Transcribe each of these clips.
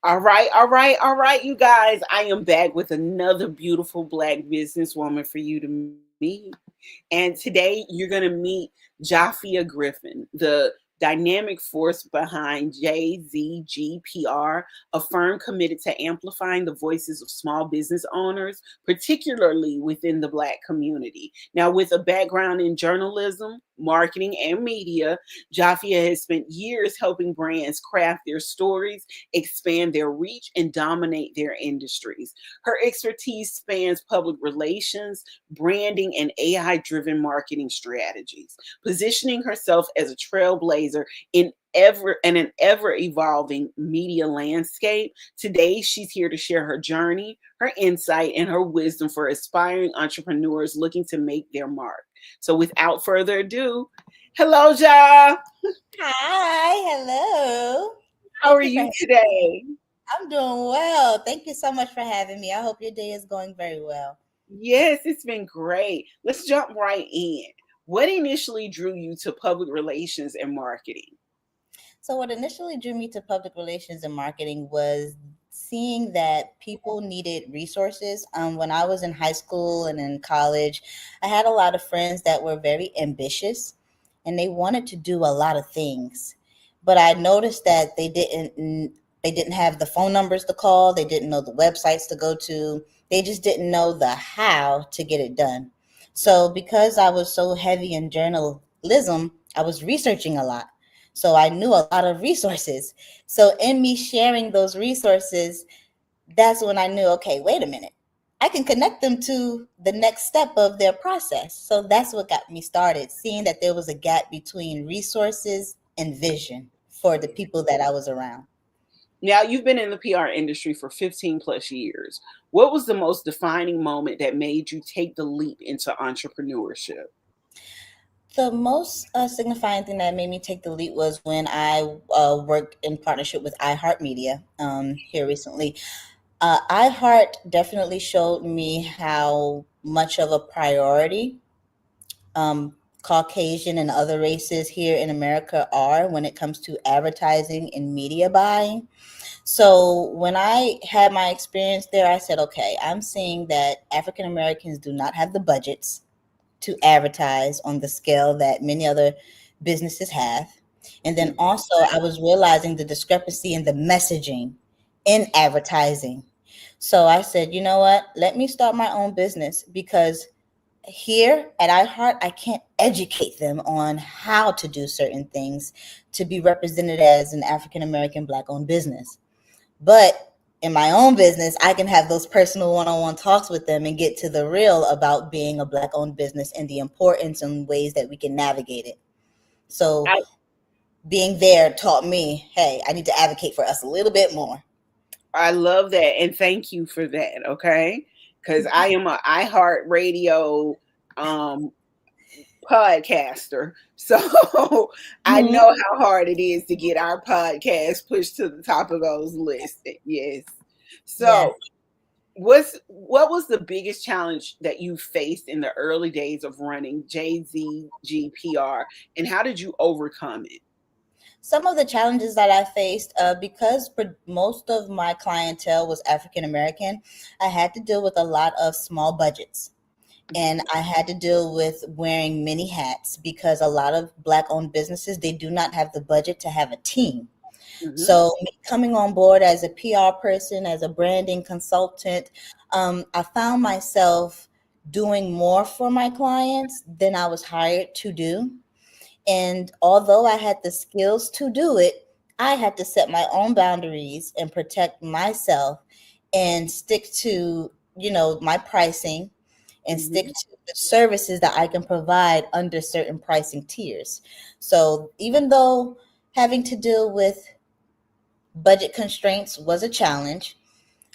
All right, you guys. I am back with another beautiful Black businesswoman for you to meet. And today you're going to meet Jahphia Griffin, the dynamic force behind JZG PR, a firm committed to amplifying the voices of small business owners, particularly within the Black community. Now, with a background in journalism, marketing, and media, Jahphia has spent years helping brands craft their stories, expand their reach, and dominate their industries. Her expertise spans public relations, branding, and AI driven marketing strategies, positioning herself as a trailblazer in an ever evolving media landscape. Today, she's here to share her journey, her insight, and her wisdom for aspiring entrepreneurs looking to make their mark. So, without further ado, hello, Ja. Hi, hello. How Thank are you for you having today? me. I'm doing well. Thank you so much for having me. I hope your day is going very well. Yes, it's been great. Let's jump right in. What initially drew you to public relations and marketing? So, what initially drew me to public relations and marketing was seeing that people needed resources. When I was in high school and in college, I had a lot of friends that were very ambitious and they wanted to do a lot of things. But I noticed that they didn't have the phone numbers to call, they didn't know the websites to go to, they just didn't know the how to get it done. So because I was so heavy in journalism, I was researching a lot. So I knew a lot of resources. So in me sharing those resources, that's when I knew, okay, wait a minute. I can connect them to the next step of their process. So that's what got me started, seeing that there was a gap between resources and vision for the people that I was around. Now, you've been in the PR industry for 15 plus years. What was the most defining moment that made you take the leap into entrepreneurship? The most signifying thing that made me take the leap was when I worked in partnership with iHeartMedia here recently. iHeart definitely showed me how much of a priority Caucasian and other races here in America are when it comes to advertising and media buying. So when I had my experience there, I said, okay, I'm seeing that African Americans do not have the budgets to advertise on the scale that many other businesses have. And then also, I was realizing the discrepancy in the messaging in advertising. So I said, you know what? Let me start my own business because here at iHeart, I can't educate them on how to do certain things to be represented as an African American Black owned business. But in my own business, I can have those personal one on one talks with them and get to the real about being a Black owned business and the importance and ways that we can navigate it. So I, being there taught me, hey, I need to advocate for us a little bit more. I love that. And thank you for that. Okay. Because I am a iHeartRadio um, podcaster. So I Mhm. know how hard it is to get our podcast pushed to the top of those lists. Yes. Yes. So what was the biggest challenge that you faced in the early days of running JZGPR, and how did you overcome it? Some of the challenges that I faced, because most of my clientele was African American, I had to deal with a lot of small budgets. And I had to deal with wearing many hats because a lot of Black owned businesses, they do not have the budget to have a team. Hmm. So me coming on board as a PR person, as a branding consultant, I found myself doing more for my clients than I was hired to do. And although I had the skills to do it, I had to set my own boundaries and protect myself and stick to, my pricing and stick Hmm. to the services that I can provide under certain pricing tiers. So even though having to deal with budget constraints was a challenge,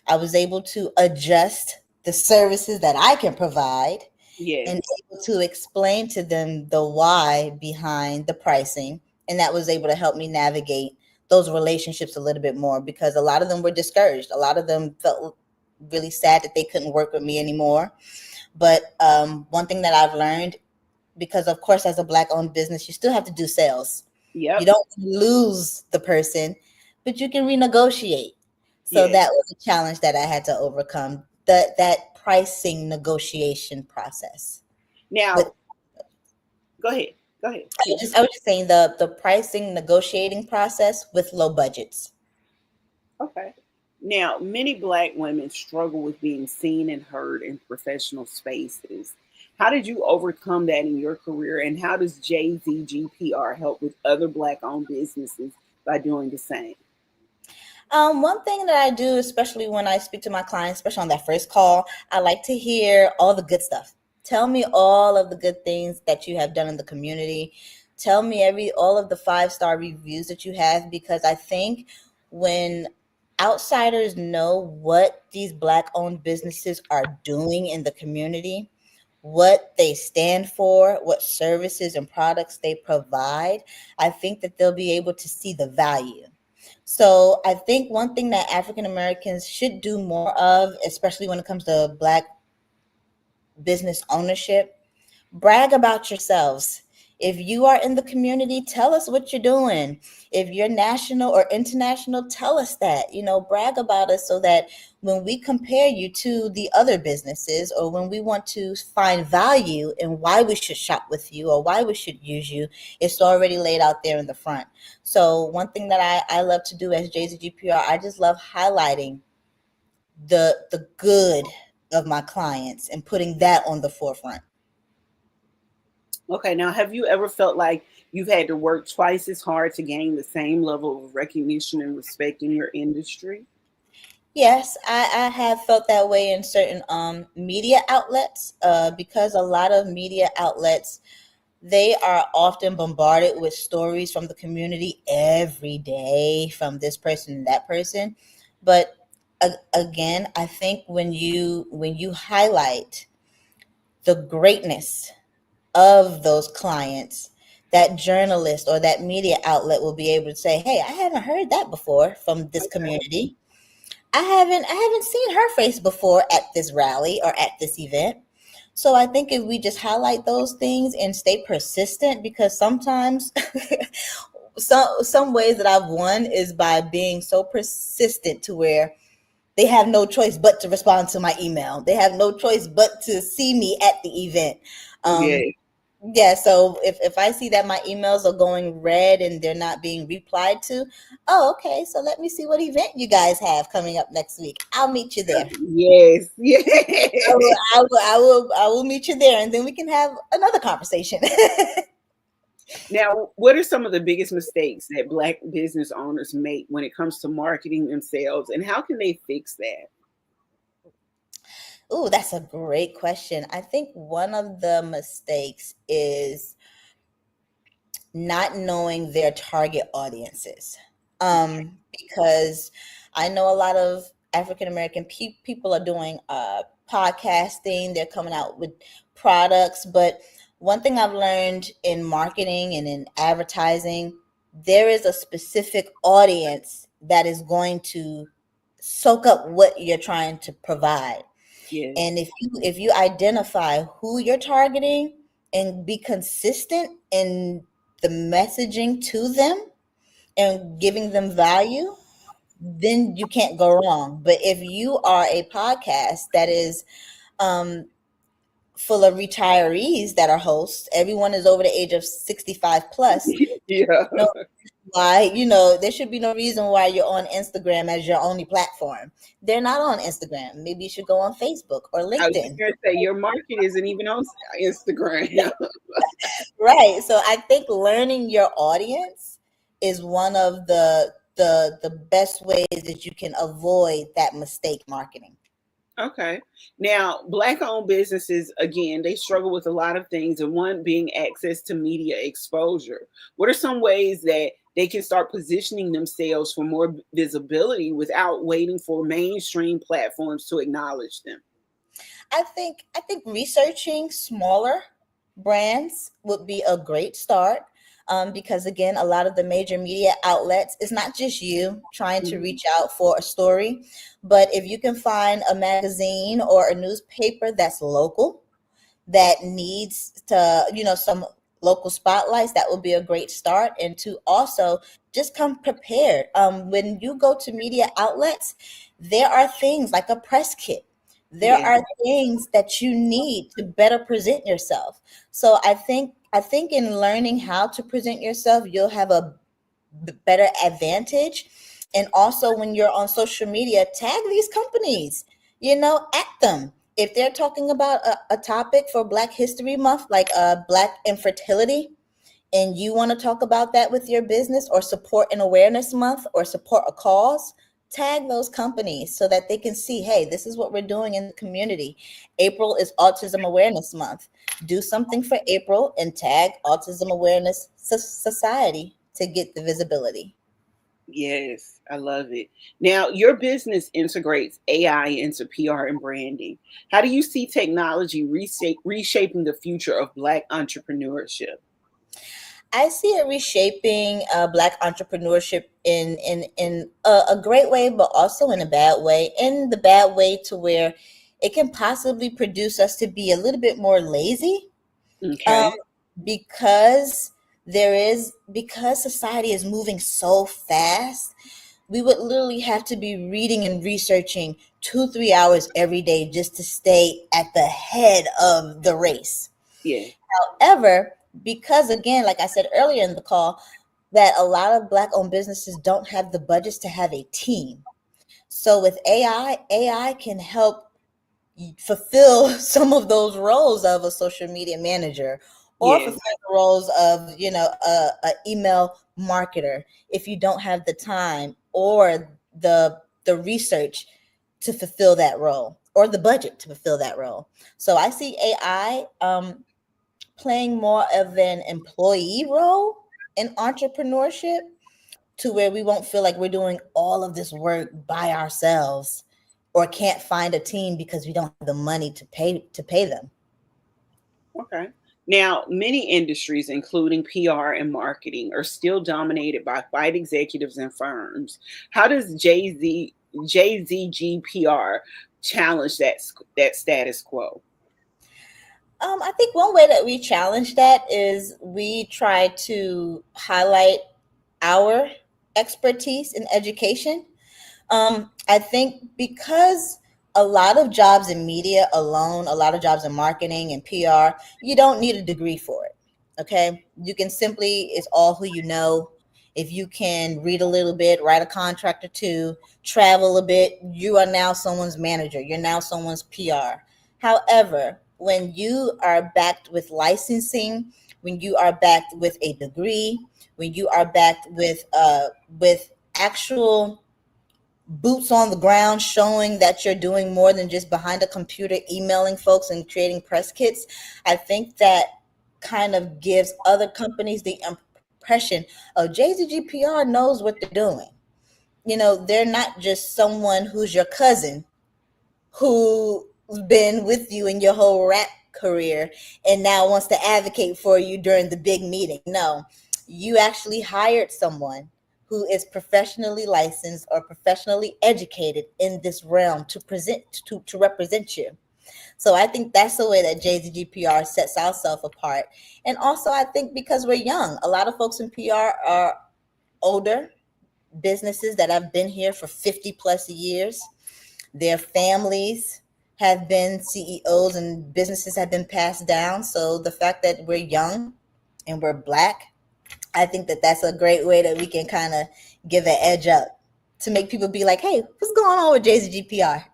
I was able to adjust the services that I can provide and Yes. able to explain to them the why behind the pricing. And that was able to help me navigate those relationships a little bit more because a lot of them were discouraged. A lot of them felt really sad that they couldn't work with me anymore. But one thing that I've learned, because of course, as a Black owned business, you still have to do sales. You Yep. don't lose the person, but you can renegotiate. So Yes. that was a challenge that I had to overcome. That pricing negotiation process. With Now, go ahead. Go ahead. Please. I was just saying the pricing negotiating process with low budgets. Okay. Now, many Black women struggle with being seen and heard in professional spaces. How did you overcome that in your career, and how does JZG PR help with other Black owned businesses by doing the same? One thing that I do, especially when I speak to my clients, especially on that first call, I like to hear all the good stuff. Tell me all of the good things that you have done in the community. Tell me all of the 5-star reviews that you have, because I think when outsiders know what these Black owned businesses are doing in the community, what they stand for, what services and products they provide, I think that they'll be able to see the value. So I think one thing that African Americans should do more of, especially when it comes to Black business ownership, brag about yourselves. If you are in the community, tell us what you're doing. If you're national or international, tell us that. Brag about us so that when we compare you to the other businesses, or when we want to find value in why we should shop with you or why we should use you, it's already laid out there in the front. So one thing that I love to do as JZGPR, I just love highlighting the good of my clients and putting that on the forefront. Okay, now have you ever felt like you've had to work twice as hard to gain the same level of recognition and respect in your industry? Yes, I have felt that way in certain media outlets, because a lot of media outlets, they are often bombarded with stories from the community every day from this person and that person. But again, I think when you highlight the greatness of those clients, that journalist or that media outlet will be able to say, "Hey, I haven't heard that before from this Okay. community. I haven't seen her face before at this rally or at this event." So I think if we just highlight those things and stay persistent, because sometimes some ways that I've won is by being so persistent to where they have no choice but to respond to my email. They have no choice but to see me at the event. Um, Yes. yeah, so if I see that my emails are going red and they're not being replied to, oh, okay, so let me see what event you guys have coming up next week. I'll meet you there. Yes. I will, Yes. I will meet you there, and then we can have another conversation. Now, what are some of the biggest mistakes that Black business owners make when it comes to marketing themselves, and how can they fix that? Ooh, that's a great question. I think one of the mistakes is not knowing their target audiences. Because I know a lot of African American people are doing podcasting, they're coming out with products. But one thing I've learned in marketing and in advertising, there is a specific audience that is going to soak up what you're trying to provide. Yes. And if you identify who you're targeting and be consistent in the messaging to them and giving them value, then you can't go wrong. But if you are a podcast that is um, full of retirees that are hosts, everyone is over the age of 65 plus. Yeah. No, why, there should be no reason why you're on Instagram as your only platform. They're not on Instagram. Maybe you should go on Facebook or I was just LinkedIn. gonna say your market isn't even on Instagram. Right. So I think learning your audience is one of the best ways that you can avoid that mistake marketing. Okay. Now, Black owned businesses, again, they struggle with a lot of things, and one being access to media exposure. What are some ways that they can start positioning themselves for more visibility without waiting for mainstream platforms to acknowledge them? I think researching smaller brands would be a great start. Because again, a lot of the major media outlets, it's not just you trying to Mhm. reach out for a story, but if you can find a magazine or a newspaper that's local, that needs to, some local spotlights, that would be a great start. And to also just come prepared. When you go to media outlets, there are things like a press kit. There Yeah. are things that you need to better present yourself. So I think in learning how to present yourself, you'll have a better advantage. And also, when you're on social media, tag these companies, at them. If they're talking about a topic for Black History Month, like Black infertility, and you want to talk about that with your business, or support an awareness month, or support a cause, tag those companies so that they can see, hey, this is what we're doing in the community. April is Autism Awareness Month. Do something for April and tag Autism Awareness Society to get the visibility. Yes, I love it. Now, your business integrates AI into PR and branding. How do you see technology reshaping the future of Black entrepreneurship? I see it reshaping Black entrepreneurship in a great way, but also in a bad way. In the bad way, to where it can possibly produce us to be a little bit more lazy, um, Okay. because society is moving so fast. We would literally have to be reading and researching 2-3 hours every day just to stay at the head of the race. Yeah. However, because again, like I said earlier in the call, that a lot of Black owned businesses don't have the budgets to have a team. So with AI can help fulfill some of those roles of a social media manager, or Yeah. fulfill the roles of, a email marketer, if you don't have the time or the research to fulfill that role, or the budget to fulfill that role. So I see AI playing more of an employee role in entrepreneurship, to where we won't feel like we're doing all of this work by ourselves, or can't find a team because we don't have the money to pay them. Okay. Now, many industries, including PR and marketing, are still dominated by white executives and firms. How does JZG PR challenge that status quo? I think one way that we challenge that is we try to highlight our expertise in education. I think because a lot of jobs in media alone, a lot of jobs in marketing and PR, you don't need a degree for it. Okay. You can simply, it's all who you know. If you can read a little bit, write a contract or two, travel a bit, you are now someone's manager. You're now someone's PR. However, when you are backed with licensing, when you are backed with a degree, when you are backed with actual boots on the ground, showing that you're doing more than just behind a computer emailing folks and creating press kits, I think that kind of gives other companies the impression of JZGPR knows what they're doing. They're not just someone who's your cousin who's been with you in your whole rap career and now wants to advocate for you during the big meeting. No, you actually hired someone who is professionally licensed or professionally educated in this realm to represent you. So I think that's the way that JZGPR sets ourselves apart. And also, I think because we're young, a lot of folks in PR are older businesses that have been here for 50 plus years. Their families have been CEOs and businesses have been passed down. So the fact that we're young and we're Black, I think that that's a great way that we can kind of give an edge up to make people be like, hey, what's going on with JZGPR?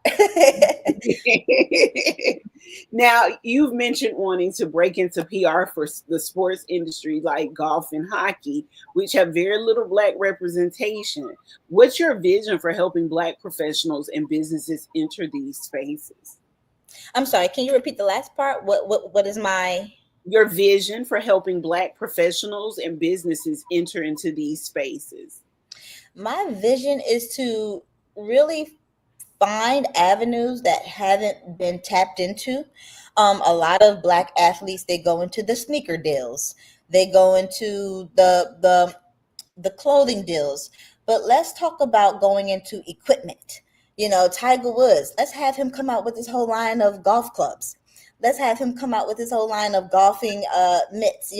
Now, you've mentioned wanting to break into PR for the sports industry like golf and hockey, which have very little Black representation. What's your vision for helping Black professionals and businesses enter these spaces? I'm sorry, can you repeat the last part? What is my Your vision for helping Black professionals and businesses enter into these spaces. my vision is to really find avenues that haven't been tapped into. A lot of Black athletes, they go into the sneaker deals, they go into the clothing deals. But let's talk about going into equipment. Tiger Woods, let's have him come out with this whole line of golf clubs. Let's have him come out with his whole line of golfing mitts.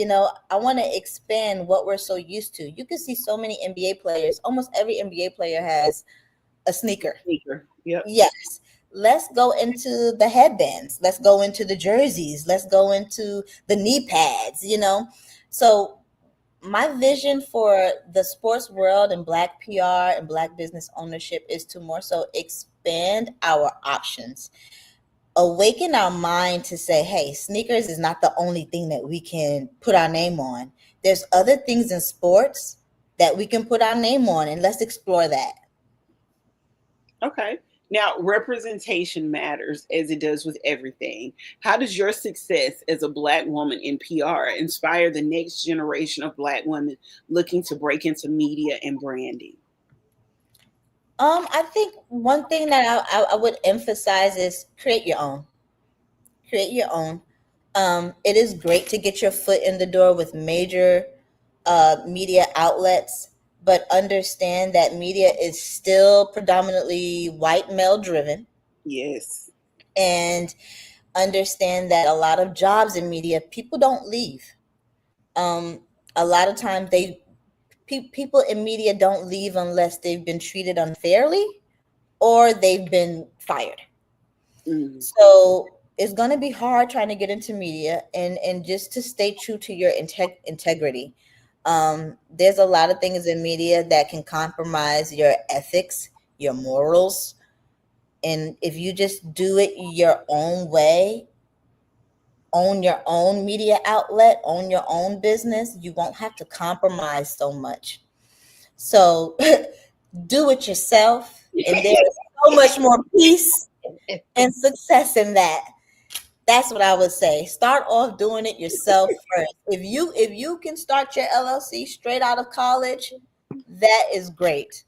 I want to expand what we're so used to. You can see so many NBA players. Almost every NBA player has a sneaker. Sneaker. Yep. Yes. Let's go into the headbands. Let's go into the jerseys. Let's go into the knee pads. So my vision for the sports world and Black PR and Black business ownership is to more so expand our options, awaken our mind to say, hey, sneakers is not the only thing that we can put our name on. There's other things in sports that we can put our name on, and let's explore that. Okay. Now, representation matters as it does with everything. How does your success as a Black woman in PR inspire the next generation of Black women looking to break into media and branding? I think one thing that I would emphasize is create your own. Create your own. It is great to get your foot in the door with major media outlets, but understand that media is still predominantly white male driven, Yes. and understand that a lot of jobs in media, people don't leave. Um, a lot of times people in media don't leave unless they've been treated unfairly or they've been fired. Mm. So it's going to be hard trying to get into media, and just to stay true to your integrity. There's a lot of things in media that can compromise your ethics, your morals. And if you just do it your own way, own your own media outlet, own your own business, you won't have to compromise so much. So do it yourself, and there is so much more peace and success in that. That's what I would say. Start off doing it yourself first. If you can start your LLC straight out of college, that is great.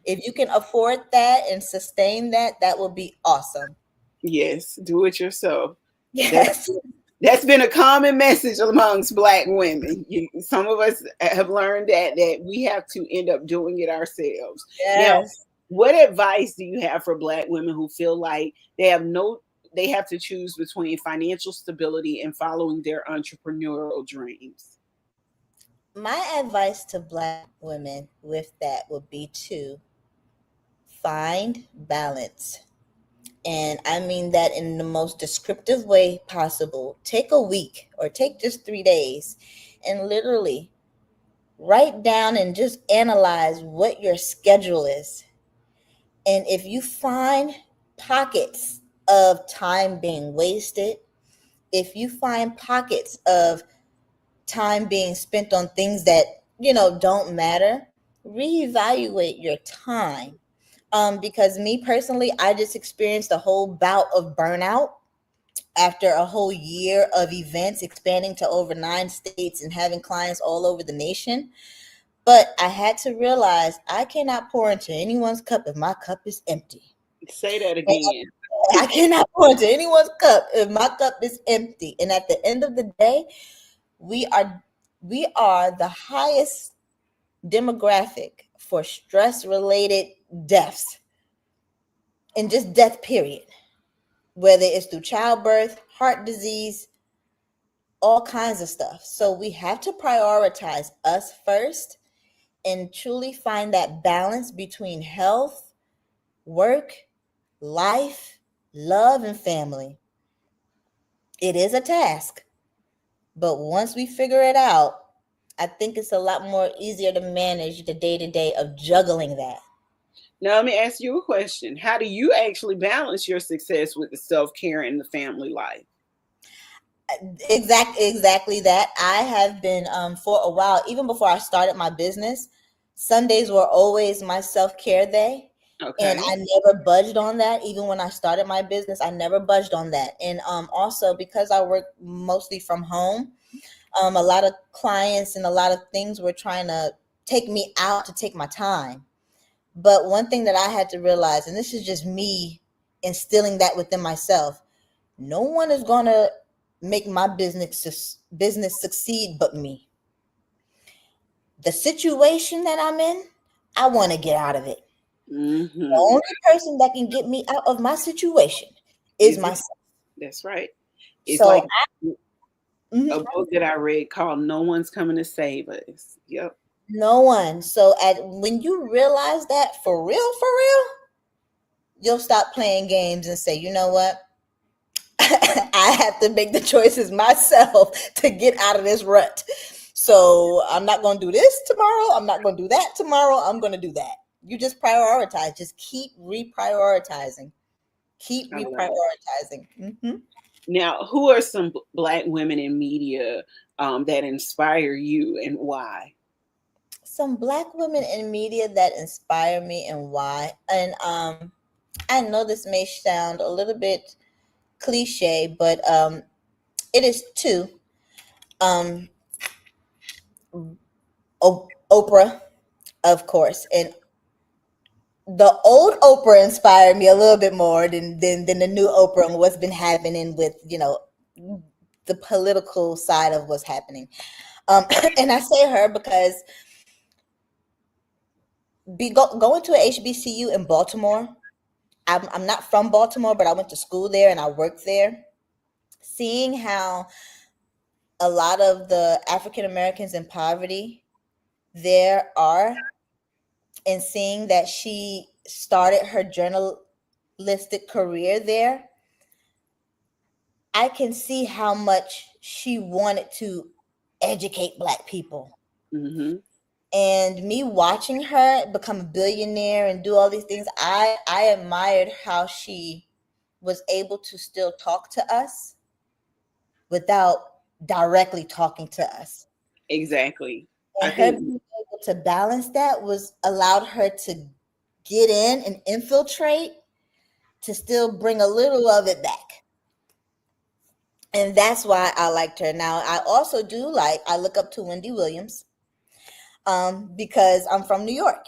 If you can afford that and sustain that, that will be awesome. Yes, do it yourself. That's Yes. that's been a common message amongst Black women. Some of us have learned that we have to end up doing it ourselves. Now, Yes. what advice do you have for Black women who feel like they have to choose between financial stability and following their entrepreneurial dreams? My advice to Black women with that would be to find balance. And I mean that in the most descriptive way possible. Take a week or take just 3 days and literally write down and just analyze what your schedule is. And if you find pockets of time being wasted, if you find pockets of time being spent on things that, don't matter, reevaluate your time. Because me personally, I just experienced a whole bout of burnout after a whole year of events expanding to over 9 states and having clients all over the nation. But I had to realize I cannot pour into anyone's cup if my cup is empty. Say that again. I cannot pour into anyone's cup if my cup is empty. And at the end of the day, we are we are the highest demographic for stress related deaths, and just death period, whether it's through childbirth, heart disease, all kinds of stuff. So we have to prioritize us first and truly find that balance between health, work, life, love, and family. It is a task, but once we figure it out, I think it's a lot more easier to manage the day to day of juggling that. Now, let me ask you a question. How do you actually balance your success with the self care and the family life? Exactly that. I have been for a while, even before I started my business, Sundays were always my self-care day. And Okay. I never budged on that. Even when I started my business, I never budged on that. And also because I work mostly from home, a lot of clients and a lot of things were trying to take me out to take my time. But one thing that I had to realize, and this is just me instilling that within myself, no one is gonna make my business succeed but me. The situation that I'm in, I want to get out of it. The Mm-hmm. only person that can get me out of my situation is Is it? myself. That's right. It's So like a book that I read called No One's Coming to Save Us. Yep. no one. So when you realize that for real, you'll stop playing games and say, you know what? I have to make the choices myself to get out of this rut. So I'm not going to do this tomorrow. I'm not going to do that tomorrow. I'm going to do that. You just prioritize. Just keep reprioritizing. Keep I love it. reprioritizing. Now, who are some Black women in media that inspire you, and why? Some Black women in media that inspire me and why. And I know this may sound a little bit cliche, but it is two. Um, Oprah, of course, and the old Oprah inspired me a little bit more than the new Oprah and what's been happening with the political side of what's happening. And I say her because going to a HBCU in Baltimore. I'm not from Baltimore, but I went to school there and I worked there. Seeing how a lot of the African Americans in poverty there are, and seeing that she started her journalistic career there, I can see how much she wanted to educate Black people. Mm-hmm. And me watching her become a billionaire and do all these things, I admired how she was able to still talk to us without directly talking to us. Exactly. I And her think, being able to balance that was allowed her to get in and infiltrate to still bring a little of it back. And that's why I liked her. Now I also I look up to Wendy Williams, because I'm from New York.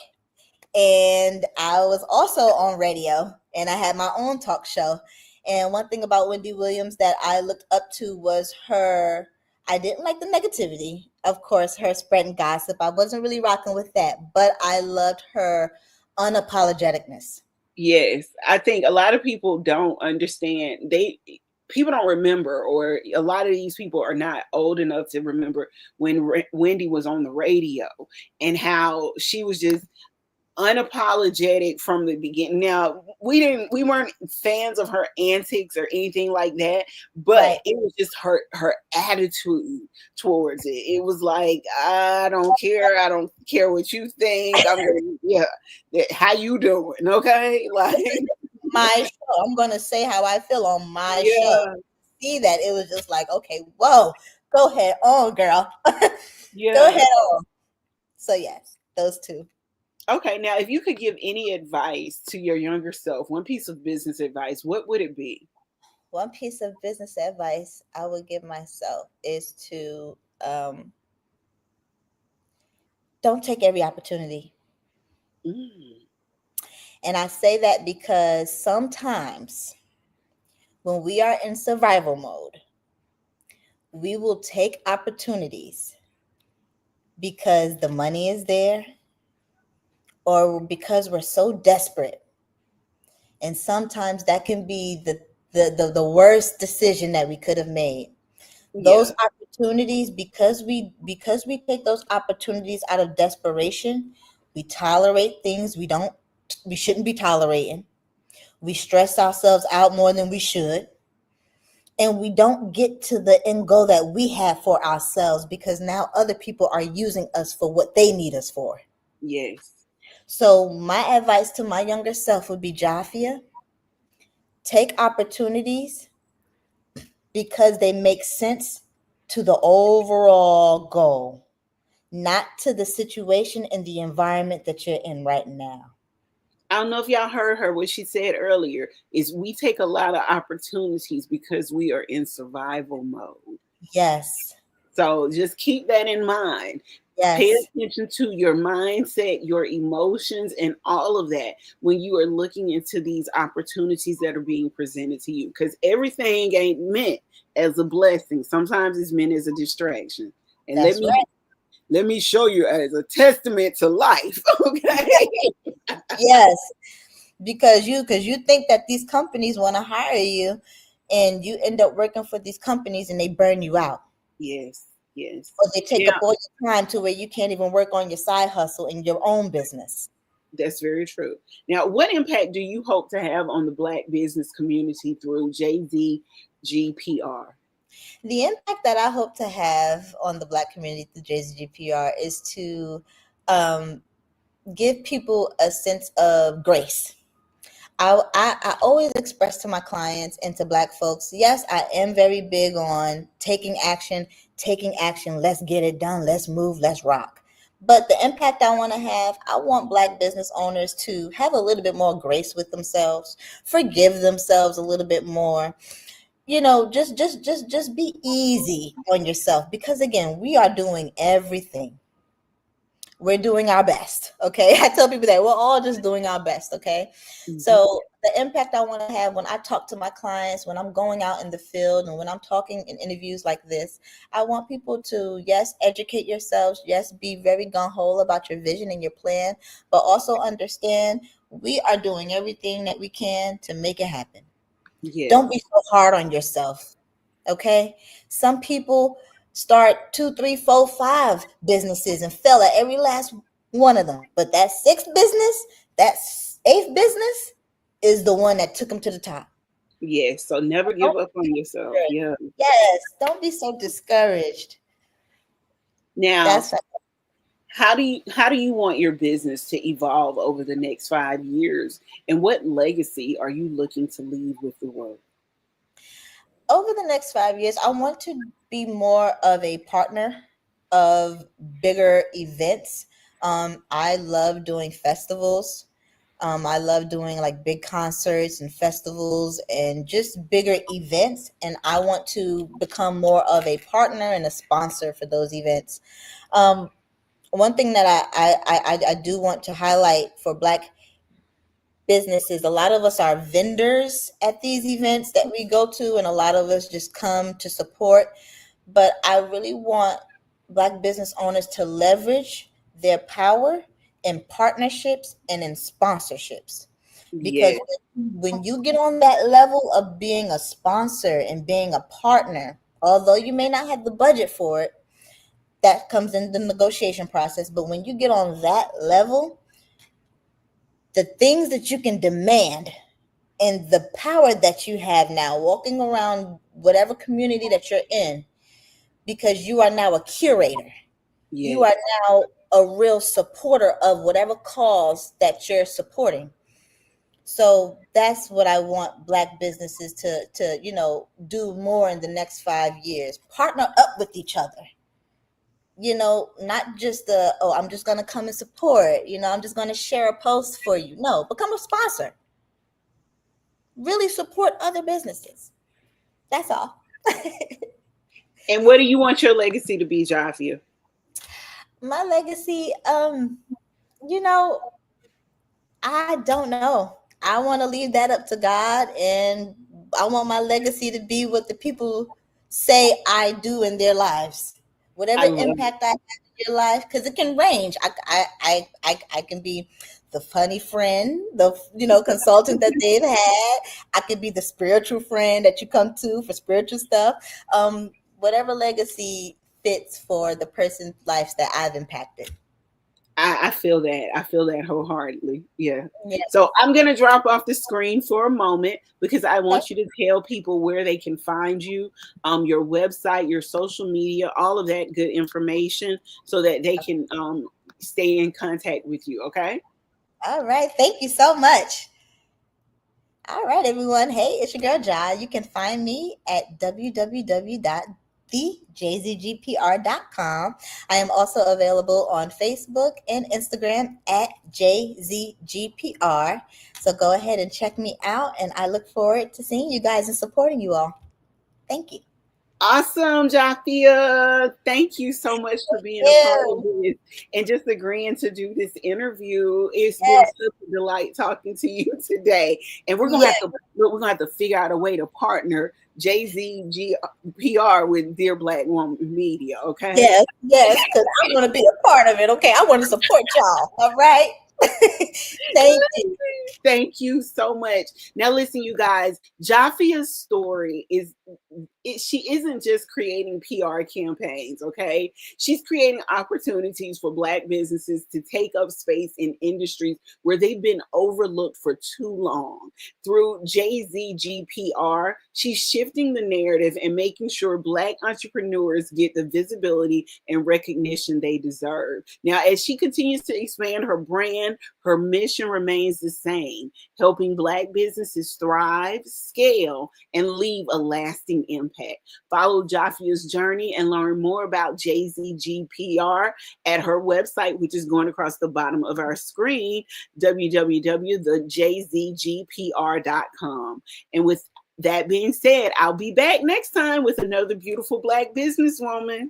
And I was also on radio and I had my own talk show. And one thing about Wendy Williams that I looked up to was her. I didn't like the negativity, of course, her spreading gossip. I wasn't really rocking with that, but I loved her unapologeticness. yes, I think a lot of people don't understand. People don't remember, or a lot of these people are not old enough to remember when Wendy was on the radio and how she was just unapologetic from the beginning. Now, we weren't fans of her antics or anything like that, but Right. it was just her attitude towards it. It was like, I don't care what you think. I'm gonna, yeah, how you doing? Okay, like, My show. I'm gonna say how I feel on my show. yeah, See that it was just like, okay, whoa, go ahead on, girl. Go yeah. ahead on. So yes, those two. Okay, now if you could give any advice to your younger self, one piece of business advice, what would it be? One piece of business advice I would give myself is to don't take every opportunity. Mm, And I say that because sometimes when we are in survival mode, we will take opportunities because the money is there or because we're so desperate. And sometimes that can be the worst decision that we could have made. Those yeah, opportunities, because we take those opportunities out of desperation, we tolerate things we shouldn't be tolerating. We stress ourselves out more than we should, and we don't get to the end goal that we have for ourselves because now other people are using us for what they need us for. yes. So my advice to my younger self would be, Jahphia, take opportunities because they make sense to the overall goal, not to the situation and the environment that you're in right now. I don't know if y'all heard her what she said earlier is we take a lot of opportunities because we are in survival mode. Yes. So just keep that in mind. Pay Yes. attention to your mindset, your emotions, and all of that when you are looking into these opportunities that are being presented to you. Because everything ain't meant as a blessing. Sometimes it's meant as a distraction. And That's right. let me show you as a testament to life. Okay. Yes. Because you think that these companies want to hire you, and you end up working for these companies and they burn you out. Yes, yes. Or they take Now, up all your time to where you can't even work on your side hustle in your own business. that's very true. Now, what impact do you hope to have on the Black business community through JZG PR? The impact that I hope to have on the Black community through JZGPR is to um, give people a sense of grace. I always express to my clients and to Black folks, yes, I am very big on taking action. Let's get it done. Let's move. Let's rock. But the impact I want to have, I want Black business owners to have a little bit more grace with themselves, forgive themselves a little bit more. Just be easy on yourself, because again, we are doing everything. We're doing our best. Okay. I tell people that we're all just doing our best. Okay. Mhm. So the impact I want to have when I talk to my clients, when I'm going out in the field, and when I'm talking in interviews like this, I want people to, yes, educate yourselves. Yes, be very gung-ho about your vision and your plan, but also understand we are doing everything that we can to make it happen. Yes, Don't be so hard on yourself. Okay. Some people start two, three, four, five businesses and fail at every last one of them. But that sixth business, that eighth business is the one that took them to the top. yes. So never give Don't up be on yourself. discouraged. Yeah. Yes. Don't be so discouraged. Now, That's right. how do you want your business to evolve over the next 5 years, and what legacy are you looking to leave with the world? Over the next 5 years, I want to be more of a partner of bigger events. I love doing festivals. I love doing like big concerts and festivals and just bigger events. And I want to become more of a partner and a sponsor for those events. Um, One thing that I do want to highlight for Black businesses, a lot of us are vendors at these events that we go to, and a lot of us just come to support. But I really want Black business owners to leverage their power in partnerships and in sponsorships. Because Yes, when you get on that level of being a sponsor and being a partner, although you may not have the budget for it, that comes in the negotiation process. But when you get on that level, the things that you can demand and the power that you have now walking around whatever community that you're in, because you are now a curator. You yes. are now a real supporter of whatever cause that you're supporting. So that's what I want Black businesses to do more in the next 5 years. Partner up with each other. Not just I'm just gonna come and support. I'm just gonna share a post for you. No, become a sponsor. Really support other businesses. That's all. And what do you want your legacy to be, Jahphia? My legacy, you know, I don't know. I want to leave that up to God, and I want my legacy to be what the people say I do in their lives. Whatever I love it. impact I have in your life, because it can range. I can be the funny friend, the consultant that they've had. I could be the spiritual friend that you come to for spiritual stuff. Whatever legacy fits for the person's life that I've impacted. I feel that. I feel that wholeheartedly. Yeah. Yeah. So I'm going to drop off the screen for a moment because I Okay. want you to tell people where they can find you, your website, your social media, all of that good information so that they can stay in contact with you. Okay. All right. Thank you so much. All right, everyone. Hey, it's your girl Jai. You can find me at www.thejzgpr.com. I am also available on Facebook and Instagram at JZGPR. So go ahead and check me out, and I look forward to seeing you guys and supporting you all. Thank you. Awesome, Jahphia. Thank you so much for being a part of Ew. this and just agreeing to do this interview. It's been Yes. such a delight talking to you today. And Yes. we're gonna have to figure out a way to partner JZG PR with Dear Black Woman Media, okay? Yes. Yes. Because I want to be a part of it. Okay. I want to support y'all. All right. Thank you. Thank you so much. Now, listen, you guys, Jahphia's story is she isn't just creating PR campaigns, okay? She's creating opportunities for Black businesses to take up space in industries where they've been overlooked for too long. Through JZG PR, she's shifting the narrative and making sure Black entrepreneurs get the visibility and recognition they deserve. Now, as she continues to expand her brand, her mission remains the same: helping Black businesses thrive, scale, and leave a lasting impact. Follow Jahphia's journey and learn more about JZG PR at her website, which is going across the bottom of our screen, www.thejzgpr.com. And with that being said, I'll be back next time with another beautiful Black businesswoman.